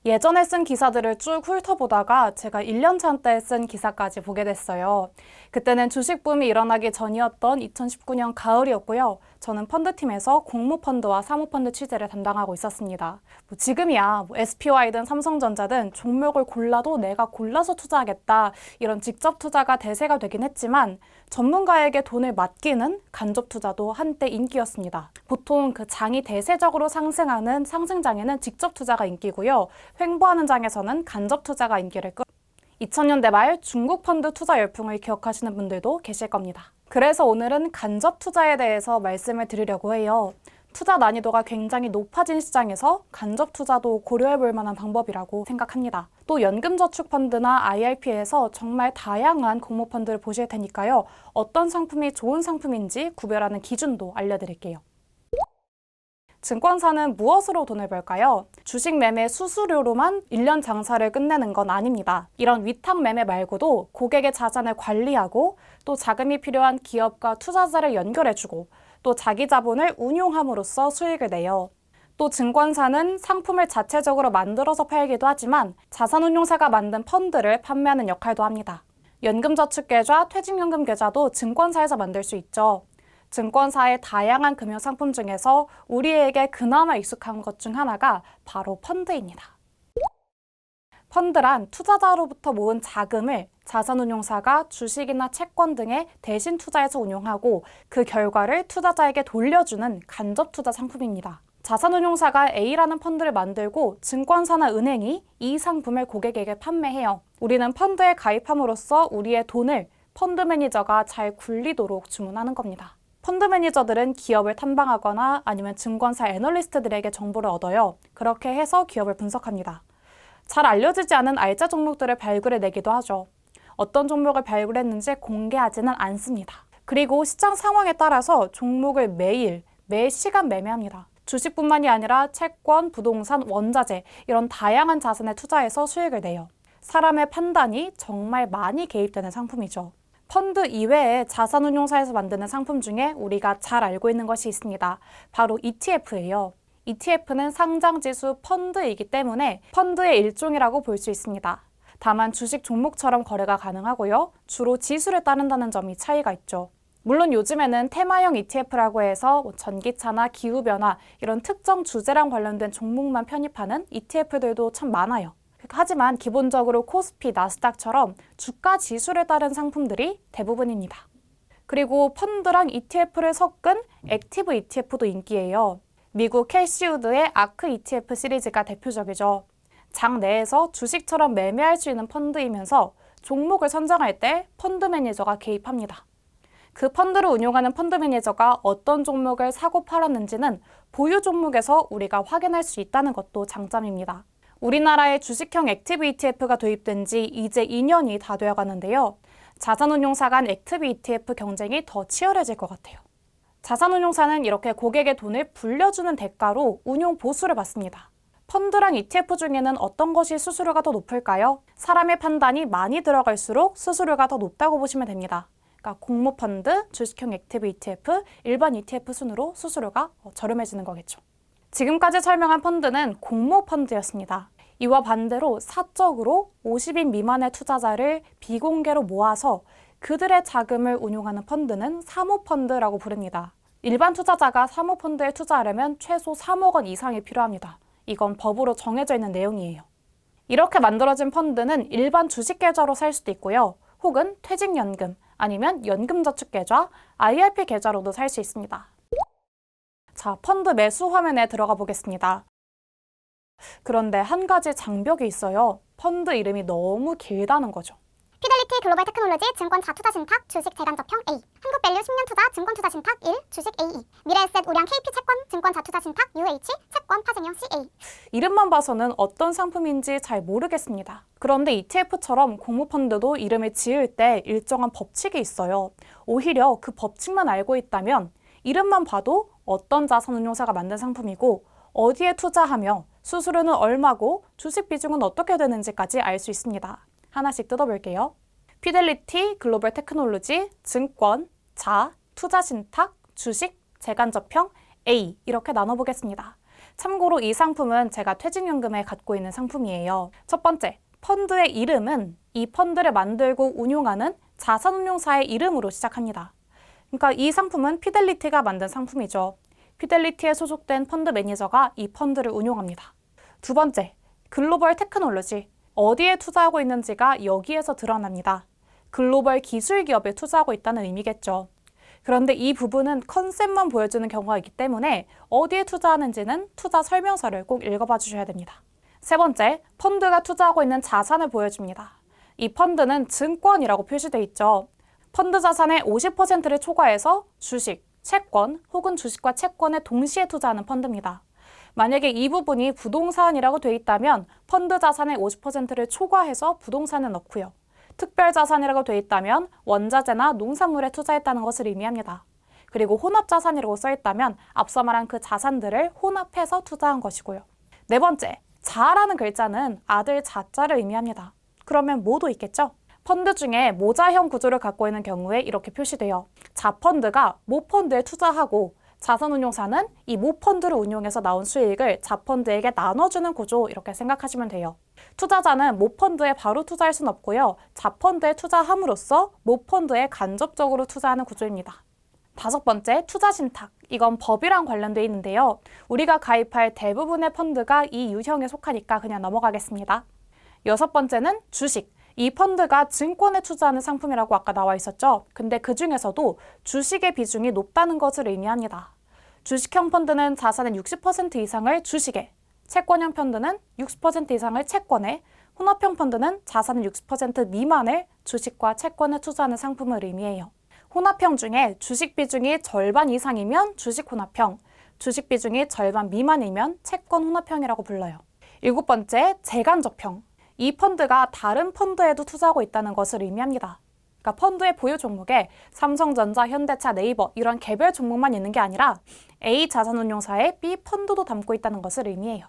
예전에 쓴 기사들을 쭉 훑어보다가 제가 1년 차 때 쓴 기사까지 보게 됐어요. 그때는 주식 붐이 일어나기 전이었던 2019년 가을이었고요. 저는 펀드팀에서 공모펀드와 사모펀드 취재를 담당하고 있었습니다. 지금이야 SPY든 삼성전자든 종목을 골라도 내가 골라서 투자하겠다, 이런 직접 투자가 대세가 되긴 했지만 전문가에게 돈을 맡기는 간접 투자도 한때 인기였습니다. 보통 그 장이 대세적으로 상승하는 상승장에는 직접 투자가 인기고요. 횡보하는 장에서는 간접 투자가 인기를 끌 2000년대 말 중국 펀드 투자 열풍을 기억하시는 분들도 계실 겁니다. 그래서 오늘은 간접 투자에 대해서 말씀을 드리려고 해요. 투자 난이도가 굉장히 높아진 시장에서 간접 투자도 고려해 볼 만한 방법이라고 생각합니다. 또 연금저축펀드나 IRP에서 정말 다양한 공모펀드를 보실 테니까요. 어떤 상품이 좋은 상품인지 구별하는 기준도 알려드릴게요. 증권사는 무엇으로 돈을 벌까요? 주식 매매 수수료로만 1년 장사를 끝내는 건 아닙니다. 이런 위탁 매매 말고도 고객의 자산을 관리하고 또 자금이 필요한 기업과 투자자를 연결해주고 또 자기 자본을 운용함으로써 수익을 내요. 또 증권사는 상품을 자체적으로 만들어서 팔기도 하지만 자산운용사가 만든 펀드를 판매하는 역할도 합니다. 연금저축계좌, 퇴직연금계좌도 증권사에서 만들 수 있죠. 증권사의 다양한 금융상품 중에서 우리에게 그나마 익숙한 것 중 하나가 바로 펀드입니다. 펀드란 투자자로부터 모은 자금을 자산운용사가 주식이나 채권 등에 대신 투자해서 운용하고 그 결과를 투자자에게 돌려주는 간접투자 상품입니다. 자산운용사가 A라는 펀드를 만들고 증권사나 은행이 이 상품을 고객에게 판매해요. 우리는 펀드에 가입함으로써 우리의 돈을 펀드 매니저가 잘 굴리도록 주문하는 겁니다. 펀드 매니저들은 기업을 탐방하거나 아니면 증권사 애널리스트들에게 정보를 얻어요. 그렇게 해서 기업을 분석합니다. 잘 알려지지 않은 알짜 종목들을 발굴해내기도 하죠. 어떤 종목을 발굴했는지 공개하지는 않습니다. 그리고 시장 상황에 따라서 종목을 매일, 매 시간 매매합니다. 주식뿐만이 아니라 채권, 부동산, 원자재 이런 다양한 자산에 투자해서 수익을 내요. 사람의 판단이 정말 많이 개입되는 상품이죠. 펀드 이외에 자산운용사에서 만드는 상품 중에 우리가 잘 알고 있는 것이 있습니다. 바로 ETF예요. ETF는 상장지수 펀드이기 때문에 펀드의 일종이라고 볼 수 있습니다. 다만 주식 종목처럼 거래가 가능하고요. 주로 지수를 따른다는 점이 차이가 있죠. 물론 요즘에는 테마형 ETF라고 해서 전기차나 기후변화 이런 특정 주제랑 관련된 종목만 편입하는 ETF들도 참 많아요. 하지만 기본적으로 코스피, 나스닥처럼 주가 지수를 따른 상품들이 대부분입니다. 그리고 펀드랑 ETF를 섞은 액티브 ETF도 인기예요. 미국 캐시우드의 아크 ETF 시리즈가 대표적이죠. 장 내에서 주식처럼 매매할 수 있는 펀드이면서 종목을 선정할 때 펀드 매니저가 개입합니다. 그 펀드를 운용하는 펀드 매니저가 어떤 종목을 사고 팔았는지는 보유 종목에서 우리가 확인할 수 있다는 것도 장점입니다. 우리나라에 주식형 액티브 ETF가 도입된 지 이제 2년이 다 되어 가는데요. 자산운용사 간 액티브 ETF 경쟁이 더 치열해질 것 같아요. 자산운용사는 이렇게 고객의 돈을 불려주는 대가로 운용 보수를 받습니다. 펀드랑 ETF 중에는 어떤 것이 수수료가 더 높을까요? 사람의 판단이 많이 들어갈수록 수수료가 더 높다고 보시면 됩니다. 그러니까 공모펀드, 주식형 액티브 ETF, 일반 ETF 순으로 수수료가 저렴해지는 거겠죠. 지금까지 설명한 펀드는 공모펀드였습니다. 이와 반대로 사적으로 50인 미만의 투자자를 비공개로 모아서 그들의 자금을 운용하는 펀드는 사모펀드라고 부릅니다. 일반 투자자가 사모펀드에 투자하려면 최소 3억 원 이상이 필요합니다. 이건 법으로 정해져 있는 내용이에요. 이렇게 만들어진 펀드는 일반 주식계좌로 살 수도 있고요. 혹은 퇴직연금, 아니면 연금저축계좌, IRP 계좌로도 살 수 있습니다. 자, 펀드 매수 화면에 들어가 보겠습니다. 그런데 한 가지 장벽이 있어요. 펀드 이름이 너무 길다는 거죠. 피델리티 글로벌 테크놀로지 증권 자투자 신탁 주식 재간접형 A 한국밸류 10년 투자 증권 투자 신탁 1 주식 AE 미래에셋 우량 KP 채권 증권 자투자 신탁 UH 채권 파생형 CA 이름만 봐서는 어떤 상품인지 잘 모르겠습니다. 그런데 ETF처럼 공모펀드도 이름을 지을 때 일정한 법칙이 있어요. 오히려 그 법칙만 알고 있다면 이름만 봐도 어떤 자산운용사가 만든 상품이고 어디에 투자하며 수수료는 얼마고 주식 비중은 어떻게 되는지까지 알 수 있습니다. 하나씩 뜯어볼게요. 피델리티, 글로벌 테크놀로지, 증권, 자, 투자신탁, 주식, 재간접형, A 이렇게 나눠보겠습니다. 참고로 이 상품은 제가 퇴직연금에 갖고 있는 상품이에요. 첫 번째, 펀드의 이름은 이 펀드를 만들고 운용하는 자산운용사의 이름으로 시작합니다. 그러니까 이 상품은 피델리티가 만든 상품이죠. 피델리티에 소속된 펀드 매니저가 이 펀드를 운용합니다. 두 번째, 글로벌 테크놀로지. 어디에 투자하고 있는지가 여기에서 드러납니다. 글로벌 기술 기업에 투자하고 있다는 의미겠죠. 그런데 이 부분은 컨셉만 보여주는 경우가 있기 때문에 어디에 투자하는지는 투자 설명서를 꼭 읽어봐 주셔야 됩니다. 세 번째, 펀드가 투자하고 있는 자산을 보여줍니다. 이 펀드는 증권이라고 표시되어 있죠. 펀드 자산의 50%를 초과해서 주식, 채권 혹은 주식과 채권에 동시에 투자하는 펀드입니다. 만약에 이 부분이 부동산이라고 되어 있다면 펀드 자산의 50%를 초과해서 부동산에 넣고요. 특별 자산이라고 되어 있다면 원자재나 농산물에 투자했다는 것을 의미합니다. 그리고 혼합 자산이라고 써 있다면 앞서 말한 그 자산들을 혼합해서 투자한 것이고요. 네 번째, 자라는 글자는 아들 자자를 의미합니다. 그러면 모도 있겠죠? 펀드 중에 모자형 구조를 갖고 있는 경우에 이렇게 표시돼요. 자펀드가 모펀드에 투자하고 자산운용사는 이 모펀드를 운용해서 나온 수익을 자펀드에게 나눠주는 구조, 이렇게 생각하시면 돼요. 투자자는 모펀드에 바로 투자할 수는 없고요. 자펀드에 투자함으로써 모펀드에 간접적으로 투자하는 구조입니다. 다섯 번째, 투자신탁. 이건 법이랑 관련돼 있는데요. 우리가 가입할 대부분의 펀드가 이 유형에 속하니까 그냥 넘어가겠습니다. 여섯 번째는 주식. 이 펀드가 증권에 투자하는 상품이라고 아까 나와 있었죠. 근데 그 중에서도 주식의 비중이 높다는 것을 의미합니다. 주식형 펀드는 자산의 60% 이상을 주식에, 채권형 펀드는 60% 이상을 채권에, 혼합형 펀드는 자산의 60% 미만을 주식과 채권에 투자하는 상품을 의미해요. 혼합형 중에 주식 비중이 절반 이상이면 주식 혼합형, 주식 비중이 절반 미만이면 채권 혼합형이라고 불러요. 일곱 번째, 재간접형. 이 펀드가 다른 펀드에도 투자하고 있다는 것을 의미합니다. 그러니까 펀드의 보유 종목에 삼성전자, 현대차, 네이버 이런 개별 종목만 있는 게 아니라 A 자산운용사의 B 펀드도 담고 있다는 것을 의미해요.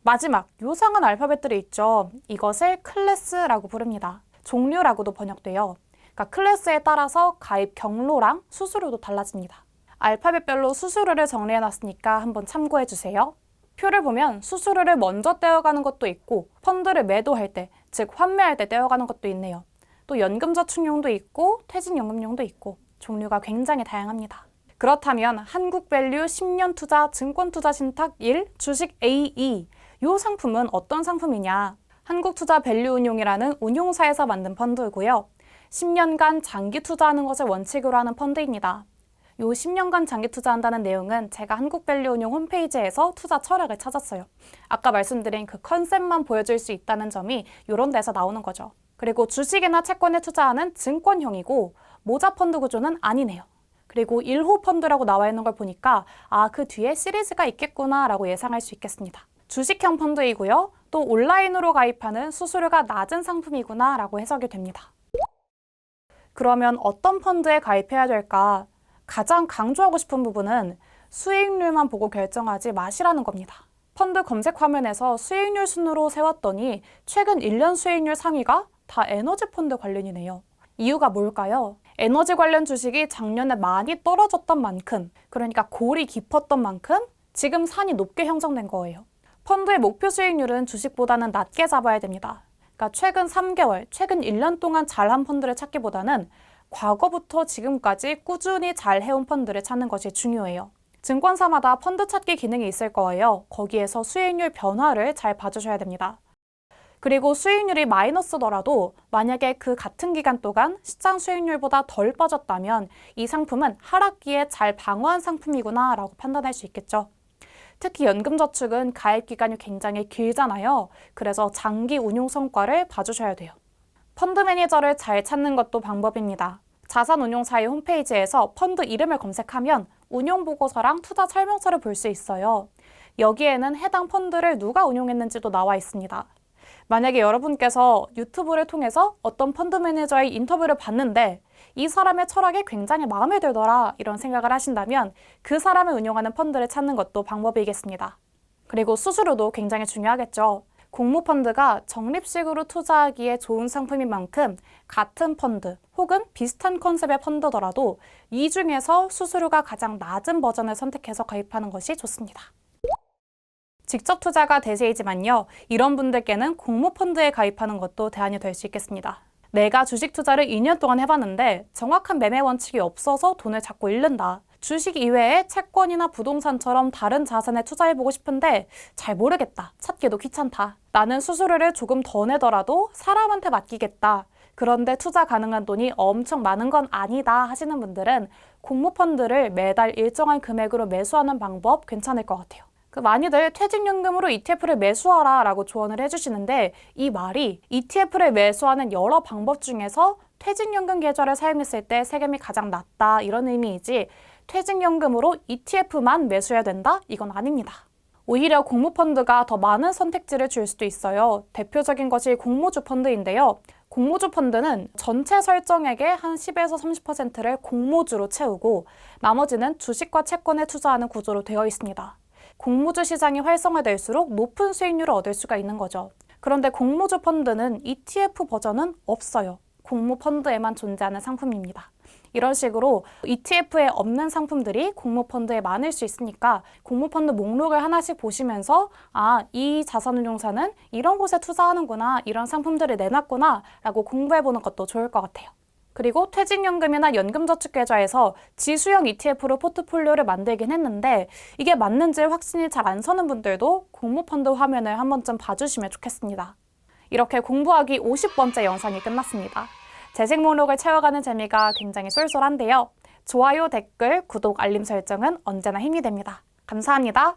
마지막, 요상한 알파벳들이 있죠. 이것을 클래스라고 부릅니다. 종류라고도 번역돼요. 그러니까 클래스에 따라서 가입 경로랑 수수료도 달라집니다. 알파벳별로 수수료를 정리해놨으니까 한번 참고해주세요. 표를 보면 수수료를 먼저 떼어가는 것도 있고 펀드를 매도할 때, 즉 환매할 때 떼어가는 것도 있네요. 또 연금저축용도 있고 퇴직연금용도 있고 종류가 굉장히 다양합니다. 그렇다면 한국밸류 10년 투자 증권투자 신탁 1 주식 A2 이 상품은 어떤 상품이냐? 한국투자밸류운용이라는 운용사에서 만든 펀드이고요. 10년간 장기 투자하는 것을 원칙으로 하는 펀드입니다. 요 10년간 장기 투자한다는 내용은 제가 한국밸류운용 홈페이지에서 투자 철학을 찾았어요. 아까 말씀드린 그 컨셉만 보여줄 수 있다는 점이 이런 데서 나오는 거죠. 그리고 주식이나 채권에 투자하는 증권형이고 모자 펀드 구조는 아니네요. 그리고 1호 펀드라고 나와 있는 걸 보니까 그 뒤에 시리즈가 있겠구나 라고 예상할 수 있겠습니다. 주식형 펀드이고요. 또 온라인으로 가입하는 수수료가 낮은 상품이구나 라고 해석이 됩니다. 그러면 어떤 펀드에 가입해야 될까? 가장 강조하고 싶은 부분은 수익률만 보고 결정하지 마시라는 겁니다. 펀드 검색 화면에서 수익률 순으로 세웠더니 최근 1년 수익률 상위가 다 에너지 펀드 관련이네요. 이유가 뭘까요? 에너지 관련 주식이 작년에 많이 떨어졌던 만큼, 그러니까 골이 깊었던 만큼 지금 산이 높게 형성된 거예요. 펀드의 목표 수익률은 주식보다는 낮게 잡아야 됩니다. 그러니까 최근 3개월, 최근 1년 동안 잘한 펀드를 찾기보다는 과거부터 지금까지 꾸준히 잘 해온 펀드를 찾는 것이 중요해요. 증권사마다 펀드 찾기 기능이 있을 거예요. 거기에서 수익률 변화를 잘 봐주셔야 됩니다. 그리고 수익률이 마이너스더라도 만약에 그 같은 기간 동안 시장 수익률보다 덜 빠졌다면 이 상품은 하락기에 잘 방어한 상품이구나 라고 판단할 수 있겠죠. 특히 연금저축은 가입 기간이 굉장히 길잖아요. 그래서 장기 운용 성과를 봐주셔야 돼요. 펀드 매니저를 잘 찾는 것도 방법입니다. 자산운용사의 홈페이지에서 펀드 이름을 검색하면 운용보고서랑 투자 설명서를 볼 수 있어요. 여기에는 해당 펀드를 누가 운용했는지도 나와 있습니다. 만약에 여러분께서 유튜브를 통해서 어떤 펀드 매니저의 인터뷰를 봤는데 이 사람의 철학이 굉장히 마음에 들더라 이런 생각을 하신다면 그 사람을 운용하는 펀드를 찾는 것도 방법이겠습니다. 그리고 수수료도 굉장히 중요하겠죠. 공모펀드가 적립식으로 투자하기에 좋은 상품인 만큼 같은 펀드 혹은 비슷한 컨셉의 펀드더라도 이 중에서 수수료가 가장 낮은 버전을 선택해서 가입하는 것이 좋습니다. 직접 투자가 대세이지만요. 이런 분들께는 공모펀드에 가입하는 것도 대안이 될 수 있겠습니다. 내가 주식 투자를 2년 동안 해봤는데 정확한 매매 원칙이 없어서 돈을 자꾸 잃는다. 주식 이외에 채권이나 부동산처럼 다른 자산에 투자해보고 싶은데 잘 모르겠다. 찾기도 귀찮다. 나는 수수료를 조금 더 내더라도 사람한테 맡기겠다. 그런데 투자 가능한 돈이 엄청 많은 건 아니다 하시는 분들은 공모펀드를 매달 일정한 금액으로 매수하는 방법 괜찮을 것 같아요. 많이들 퇴직연금으로 ETF를 매수하라 라고 조언을 해주시는데 이 말이 ETF를 매수하는 여러 방법 중에서 퇴직연금 계좌를 사용했을 때 세금이 가장 낮다 이런 의미이지 퇴직연금으로 ETF만 매수해야 된다? 이건 아닙니다. 오히려 공모펀드가 더 많은 선택지를 줄 수도 있어요. 대표적인 것이 공모주 펀드인데요. 공모주 펀드는 전체 설정액의 한 10에서 30%를 공모주로 채우고 나머지는 주식과 채권에 투자하는 구조로 되어 있습니다. 공모주 시장이 활성화될수록 높은 수익률을 얻을 수가 있는 거죠. 그런데 공모주 펀드는 ETF 버전은 없어요. 공모펀드에만 존재하는 상품입니다. 이런 식으로 ETF에 없는 상품들이 공모펀드에 많을 수 있으니까 공모펀드 목록을 하나씩 보시면서 이 자산운용사는 이런 곳에 투자하는구나, 이런 상품들을 내놨구나 라고 공부해보는 것도 좋을 것 같아요. 그리고 퇴직연금이나 연금저축계좌에서 지수형 ETF로 포트폴리오를 만들긴 했는데 이게 맞는지 확신이 잘 안 서는 분들도 공모펀드 화면을 한 번쯤 봐주시면 좋겠습니다. 이렇게 공부하기 50번째 영상이 끝났습니다. 재생 목록을 채워가는 재미가 굉장히 쏠쏠한데요. 좋아요, 댓글, 구독, 알림 설정은 언제나 힘이 됩니다. 감사합니다.